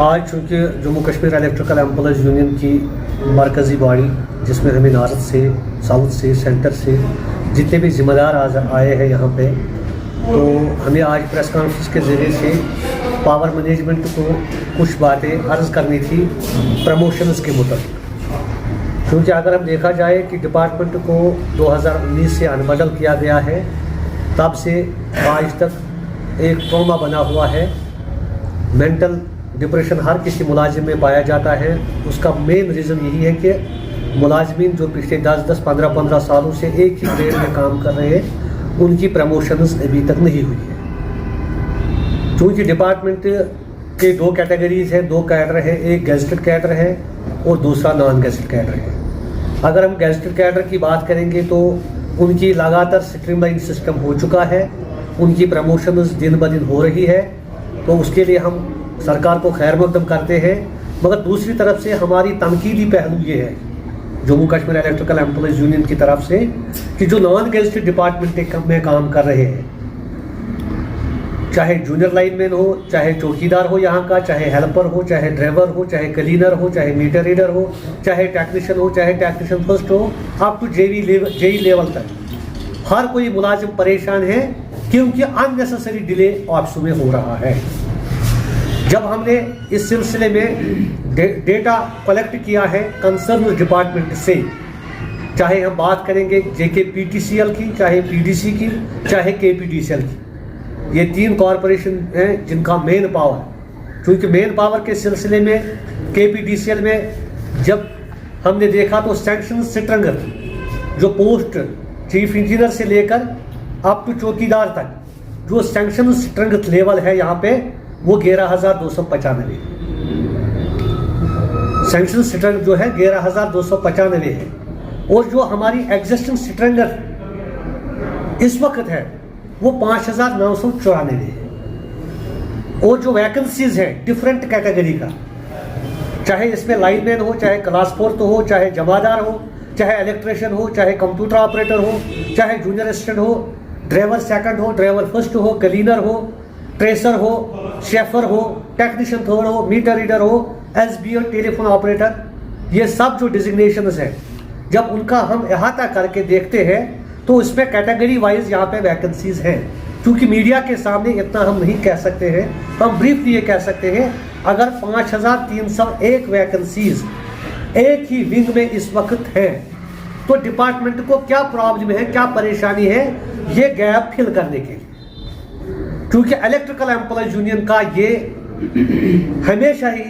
آج چونکہ Jammu Kashmir electrical employees union کی مرکزی باڈی جس میں ہمیں نارتھ سے ساؤتھ سے سینٹر سے جتنے بھی ذمہ دار آئے ہیں یہاں پہ، تو ہمیں آج پریس کانفرنس کے ذریعے سے پاور مینجمنٹ کو کچھ باتیں عرض کرنی تھی پروموشنز کے متعلق، کیونکہ اگر ہم دیکھا جائے کہ ڈپارٹمنٹ کو 2019 سے انبدل کیا گیا ہے، تب سے آج تک ایک ٹراما بنا ہوا ہے۔ مینٹل ڈپریشن ہر کسی ملازم میں پایا جاتا ہے۔ اس کا مین ریزن یہی ہے کہ ملازمین جو پچھلے 10-15 سالوں سے ایک ہی گریڈ میں کام کر رہے ہیں، ان کی پروموشنز ابھی تک نہیں ہوئی ہے۔ چونکہ ڈپارٹمنٹ کے دو کیٹیگریز ہیں، دو کیڈر ہیں، ایک گیزٹڈ کیڈر ہے اور دوسرا نان گیزٹڈ کیڈر ہے۔ اگر ہم گیزٹڈ کیڈر کی بات کریں گے تو ان کی لگاتار اسٹریم لائن سسٹم ہو چکا ہے، ان کی پروموشنز دن بدن ہو رہی ہے، تو اس کے لیے ہم سرکار کو خیر مقدم کرتے ہیں۔ مگر دوسری طرف سے ہماری تنقیدی پہلو یہ ہے Jammu Kashmir electrical employees union کی طرف سے کہ جو نان گیزٹڈ ڈپارٹمنٹ میں کام کر رہے ہیں، چاہے جونیئر لائن مین ہو، چاہے چوکیدار ہو یہاں کا، چاہے ہیلپر ہو، چاہے ڈرائیور ہو، چاہے کلینر ہو، چاہے میٹر ریڈر ہو، چاہے ٹیکنیشین ہو، چاہے ٹیکنیشین فرسٹ ہو، اپ ٹو جے لیول تک ہر کوئی ملازم پریشان ہے، کیونکہ ان نیسیسری ڈیلے آفسوں میں ہو رہا ہے۔ جب ہم نے اس سلسلے میں ڈیٹا کلیکٹ کیا ہے کنسرن ڈپارٹمنٹ سے، چاہے ہم بات کریں گے جے کے پی ٹی سی ایل کی، چاہے پی ڈی سی کی، چاہے کے پی ڈی سی ایل کی، یہ تین کارپوریشن ہیں جن کا مین پاور، چونکہ مین پاور کے سلسلے میں کے پی ڈی سی ایل میں جب ہم نے دیکھا تو سینکشن اسٹرنگتھ جو پوسٹ چیف انجینئر سے لے کر اپ ٹو چوکیدار تک جو سینکشن اسٹرنگتھ لیول ہے یہاں پہ وہ 11,295 سینکشن اسٹرنگتھ جو ہے 11,295 ہے، اور جو ہماری ایگزسٹنگ اسٹرنگتھ اس وقت ہے وہ 5,994 ہے، اور جو ویکنسیز ہیں ڈفرینٹ کیٹیگری کا، چاہے اس میں لائن مین ہو، چاہے کلاس فورتھ ہو، چاہے جمادار ہو، چاہے الیکٹریشین ہو، چاہے کمپیوٹر آپریٹر ہو، چاہے جونیئر اسسٹنٹ ہو، ڈرائیور سیکنڈ ہو، ڈرائیور فرسٹ ہو، کلینر ہو، ٹریسر ہو، شیفر ہو، ٹیکنیشین تھرڈ ہو، میٹر ریڈر ہو، ایس بی اور ٹیلی فون آپریٹر، یہ سب جو ڈیزگنیشنز ہیں جب ان کا ہم احاطہ کر کے دیکھتے ہیں تو اس میں کیٹیگری وائز یہاں پہ ویکنسیز ہیں۔ کیونکہ میڈیا کے سامنے اتنا ہم نہیں کہہ سکتے ہیں، ہم بریفلی یہ کہہ سکتے ہیں اگر 5,301 ویکنسیز ایک ہی ونگ میں اس وقت ہیں تو ڈپارٹمنٹ کو کیا پرابلم ہے، کیا پریشانی ہے یہ گیپ فل کرنے کے لیے۔ کیونکہ الیکٹریکل امپلائیز یونین کا یہ ہمیشہ ہی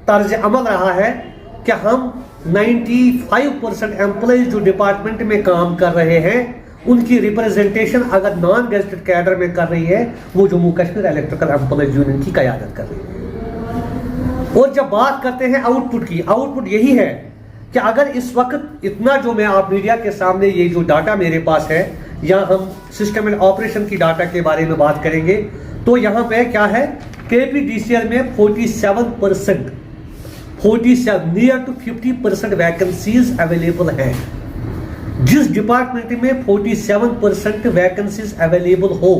طرز عمل رہا ہے کہ ہم 95% امپلائیز جو ڈپارٹمنٹ میں کام کر رہے ہیں ان کی ریپرزنٹیشن اگر نان گیزٹڈ کیڈر میں کر رہی ہے وہ Jammu Kashmir electrical employees union کی قیادت کر رہی ہے۔ اور جب بات کرتے ہیں آؤٹ پٹ کی، آؤٹ پٹ یہی ہے کہ اگر اس وقت اتنا جو میں آپ میڈیا کے سامنے یہ جو ڈاٹا میرے پاس ہے، یا ہم سسٹم اینڈ آپریشن کی ڈاٹا کے بارے میں بات کریں گے تو یہاں پہ کیا ہے، کے پی ڈی سی ایل میں 47% نیئر ٹو 50% ویکنسیز اویلیبل ہیں۔ جس ڈپارٹمنٹ میں 47% ویکنسیز اویلیبل ہو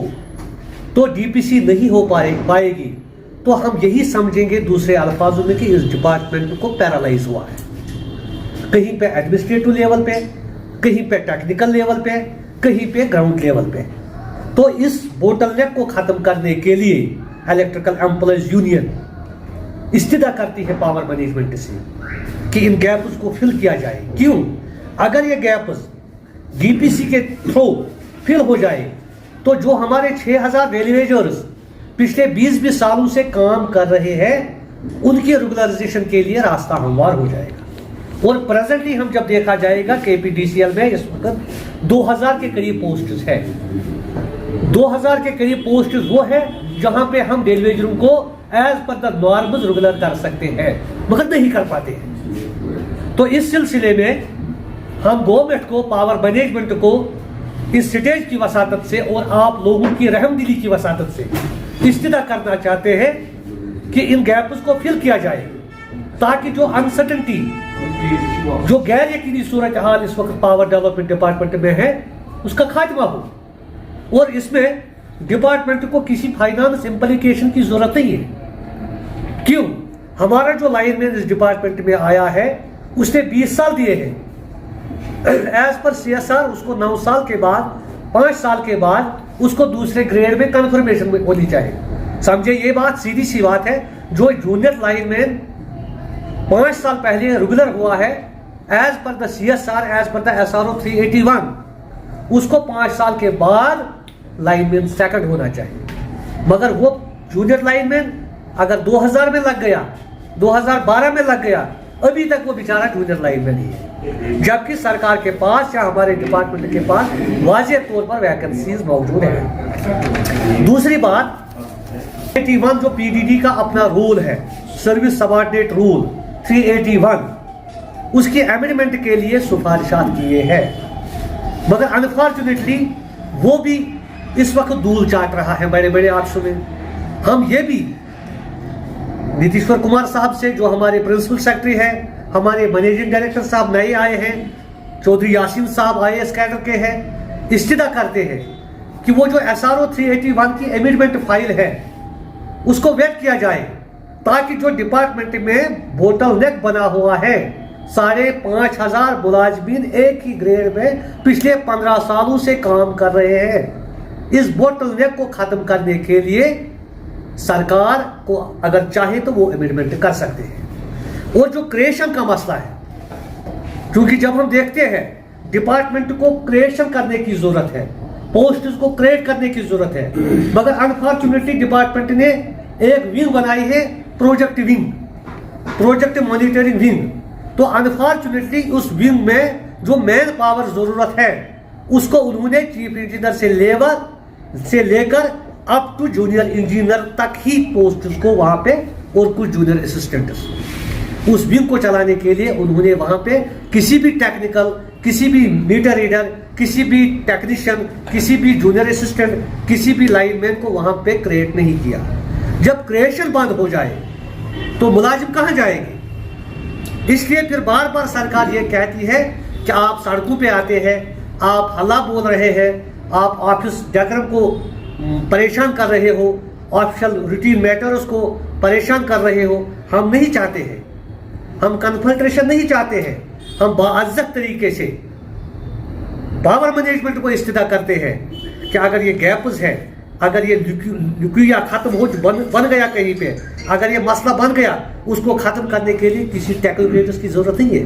تو ڈی پی سی نہیں ہو پائے گی، تو ہم یہی سمجھیں گے دوسرے الفاظوں میں کہ اس ڈپارٹمنٹ کو پیرالائز ہوا ہے، کہیں پہ ایڈمنسٹریٹو لیول پہ، کہیں پہ ٹیکنیکل لیول پہ، کہیں پہ گراؤنڈ لیول پہ۔ تو اس بوٹل نیک کو ختم کرنے کے لیے الیکٹریکل امپلائیز یونین استدعا کرتی ہے پاور مینجمنٹ سے کہ ان گیپس کو فل کیا جائے۔ کیوں؟ اگر یہ گیپس ڈی پی سی کے تھرو فل ہو جائے تو جو ہمارے 6,000 ریلیویجرز پچھلے 20 سالوں سے کام کر رہے ہیں ان کی ریگولرائزیشن کے لیے راستہ ہموار ہو جائے گا۔ اور پریزنٹلی ہم جب دیکھا جائے گا کے پی ڈی سی ایل میں اس وقت 2,000 کے قریب پوسٹس ہے، 2,000 کے قریب پوسٹس وہ ہے جہاں پہ ہم ریلیویجروں کو as per the norms regular کر سکتے ہیں مگر نہیں کر پاتے ہیں۔ تو اس سلسلے میں ہم گورنمنٹ کو، پاور مینجمنٹ کو اس سٹیج کی وساطت سے اور آپ لوگوں کی رحم دلی کی وساطت سے استدعا کرنا چاہتے ہیں کہ ان گیپس کو فل کیا جائے تاکہ جو انسرٹنٹی، جو غیر یقینی صورتحال اس وقت پاور ڈیولپمنٹ ڈپارٹمنٹ میں ہے اس کا خاتمہ ہو، اور اس میں ڈپارٹمنٹ کو کسی فائنانس امپلیکیشن کی ضرورت نہیں ہے۔ کیوں؟ ہمارا جو لائن مین اس ڈپارٹمنٹ میں آیا ہے اس نے 20 سال دیے ہیں. ایز پر CSR اس کو 9 سال کے بعد 5 سال کے بعد اس کو دوسرے گریڈ میں کنفرمیشن ہونی چاہیے. سمجھے یہ بات سیدھی سی بات ہے. جو جونیئر لائن مین 5 سال پہلے ریگولر ہوا ہے ایز پر دا CSR ایز پر دا SRO 381 اس کو 5 سال کے بعد لائن مین سیکنڈ ہونا چاہیے. مگر وہ جونیئر لائن مین اگر 2000 میں لگ گیا 2012 میں لگ گیا ابھی تک وہ بیچارہ جونیئر لائن مین ہی ہے, جبکہ سرکار کے پاس یا ہمارے ڈپارٹمنٹ کے پاس واضح طور پر ویکنسیز موجود ہیں. دوسری بات 381 جو PDD کا اپنا رول ہے سروس سبارڈینیٹ رول 381 اس کی امینڈمنٹ کے لیے سفارشات کیے ہیں, مگر انفارچونیٹلی وہ بھی اس وقت دھول چاٹ رہا ہے بڑے بڑے آفسوں میں. ہم یہ بھی نیتیشور کمار صاحب سے جو ہمارے پرنسپل سیکرٹری ہیں, ہمارے مینیجنگ ڈائریکٹر صاحب نئے آئے ہیں, چودھری یاسین صاحب IAS کیڈر کے ہیں, استدعا کرتے ہیں کہ وہ جو SRO 381 کی امینڈمنٹ فائل ہے اس کو ویٹ کیا جائے, تاکہ جو ڈپارٹمنٹ میں بوٹل نیک بنا ہوا ہے 5,500 ملازمین ایک ہی گریڈ میں پچھلے 15 سالوں سے کام کر رہے ہیں, اس بوٹل نیک کو ختم کرنے کے لیے سرکار کو اگر چاہے تو وہ امینڈمنٹ کر سکتے ہیں. اور جو کریشن کا مسئلہ ہے, کیونکہ جب ہم دیکھتے ہیں ڈپارٹمنٹ کو کریشن کرنے کی ضرورت ہے, پوسٹز کو کریٹ کرنے کی ضرورت ہے, مگر انفارچونیٹلی ڈپارٹمنٹ نے ایک ونگ بنائی ہے project wing, project monitoring wing. تو انفارچونیٹلی اس ونگ میں جو مین پاور ضرورت ہے اس کو انہوں نے چیف انجینئر سے لے کر اپ ٹو جونیئر انجینئر تک ہی پوسٹز کو وہاں پہ اور کچھ جونیئر اسسٹنٹس اس ونگ کو چلانے کے لیے انہوں نے وہاں پہ کسی بھی ٹیکنیکل, کسی بھی میٹر ریڈر, کسی بھی ٹیکنیشین, کسی بھی جونیئر اسسٹنٹ, کسی بھی لائن مین کو وہاں پہ کریٹ نہیں کیا. جب کریشن بند ہو جائے تو ملازم کہاں جائے گے؟ اس لیے پھر بار بار سرکار یہ کہتی ہے کہ آپ سڑکوں پہ آتے ہیں, آپ ہلا بول رہے ہیں, آپ آفس ڈیکرم کو پریشان کر رہے ہو, آفیشل روٹین میٹرز کو پریشان کر رہے ہو. ہم نہیں چاہتے ہیں, ہم کنفنٹریشن نہیں چاہتے ہیں. ہم باعزت طریقے سے پاور مینجمنٹ کو استدعا کرتے ہیں کہ اگر یہ گیپز ہے, اگر یہ لکویا ختم ہو بن گیا کہیں پہ, اگر یہ مسئلہ بن گیا, اس کو ختم کرنے کے لیے کسی ٹیکنیکلز کی ضرورت نہیں ہے.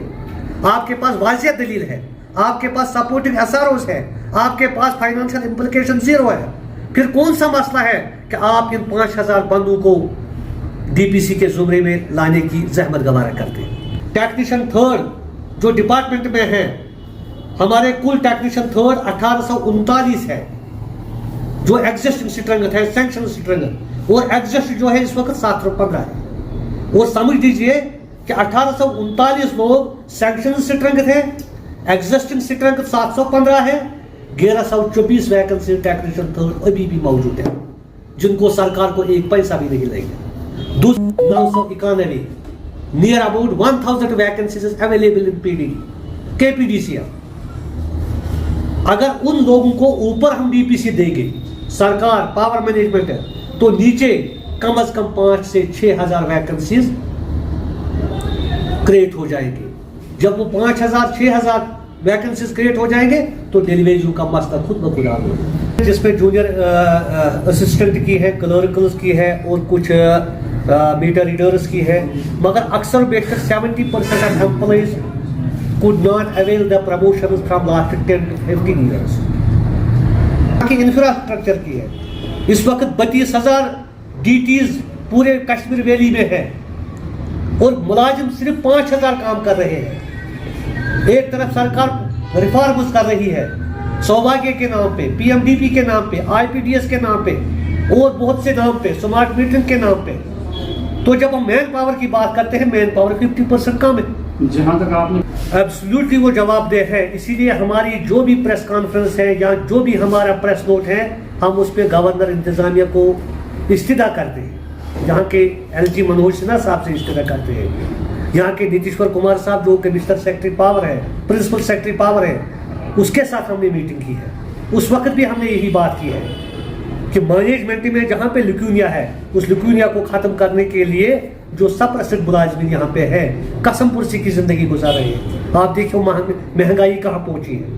آپ کے پاس واضح دلیل ہے, آپ کے پاس سپورٹنگ SROs ہے, آپ کے پاس فائنانشل امپلیکیشن 0 ہے. پھر کون سا مسئلہ ہے کہ آپ ان 5,000 بندوں کو DPC کے زمرے میں لانے کی زحمت گوارہ کرتے ہیں. ٹیکنیشین تھرڈ جو ڈپارٹمنٹ میں ہیں, ہمارے کل ٹیکنیشین تھرڈ 1839 ہے جو ایگزسٹنگ اسٹرینگتھ ہے, سینکشن اسٹرینگتھ, اور ایگزسٹ جو ہے اس وقت 715 ہے. اور سمجھ دیجئے کہ 1839 لوگ سینکشن اسٹرینگتھ ہیں, ایگزسٹنگ اسٹرینگتھ 715 ہے, 1124 ویکنسی ٹیکنیشین تھرڈ ابھی بھی موجود ہے جن کو سرکار کو ایک پیسہ بھی نہیں لگے گا. 991 near about 1000 vacancies is available in PDD, KPDCL. اگر ان لوگوں کو اوپر ہم DPC دیں گے سرکار پاور مینجمنٹ تو نیچے کم از کم 5 سے 6,000 ویکنسیز کریٹ ہو جائیں گے. جب وہ 5,000 6,000 ویکنسیز کریٹ ہو جائیں گے تو ڈیلیویریوں کا مسئلہ خود بخود حل ہوگا, جس میں جونیئر اسسٹنٹ کی ہے, کلرکلز کی ہے, اور کچھ میٹر ریڈرز کی ہے. مگر اکثر بیشتر 70% of employees could not avail the promotions from last 10 to 15 years. باقی انفراسٹرکچر کی ہے, اس وقت 32,000 DTs پورے کشمیر ویلی میں ہے اور ملازم صرف 5,000 کام کر رہے ہیں. ایک طرف سرکار ریفارمز کر رہی ہے سوبھاگیہ کے نام پہ, PMDP کے نام پہ, IPDS کے نام پہ, اور بہت سے نام پہ, سمارٹ میٹرنگ کے نام پہ. تو جب ہم مین پاور کی بات کرتے ہیں, مین پاور 50% کم ہے. جہاں تک آپ نے ایبسلیوٹلی وہ جواب دہ ہے. اسی لیے ہماری جو بھی پریس کانفرنس ہے یا جو بھی ہمارا پریس نوٹ ہے, ہم اس پہ گورنر انتظامیہ کو استدعا کرتے ہیں. یہاں کے LG منوج سنہا صاحب سے استدعا کرتے ہیں, یہاں کے نیتیشور کمار صاحب جو کمشنر سیکرٹری پاور ہے, پرنسپل سیکرٹری پاور ہے, اس کے ساتھ ہم نے میٹنگ کی ہے. اس وقت بھی ہم نے یہی بات کی ہے کہ مینجمنٹ میں جہاں پہ لیکیمیا ہے اس لیکیمیا کو ختم کرنے کے لیے جو سب اسد ملازمین یہاں پہ ہے قسم پرسی کی زندگی گزار رہے ہیں. آپ دیکھو مہنگائی کہاں پہنچی ہے.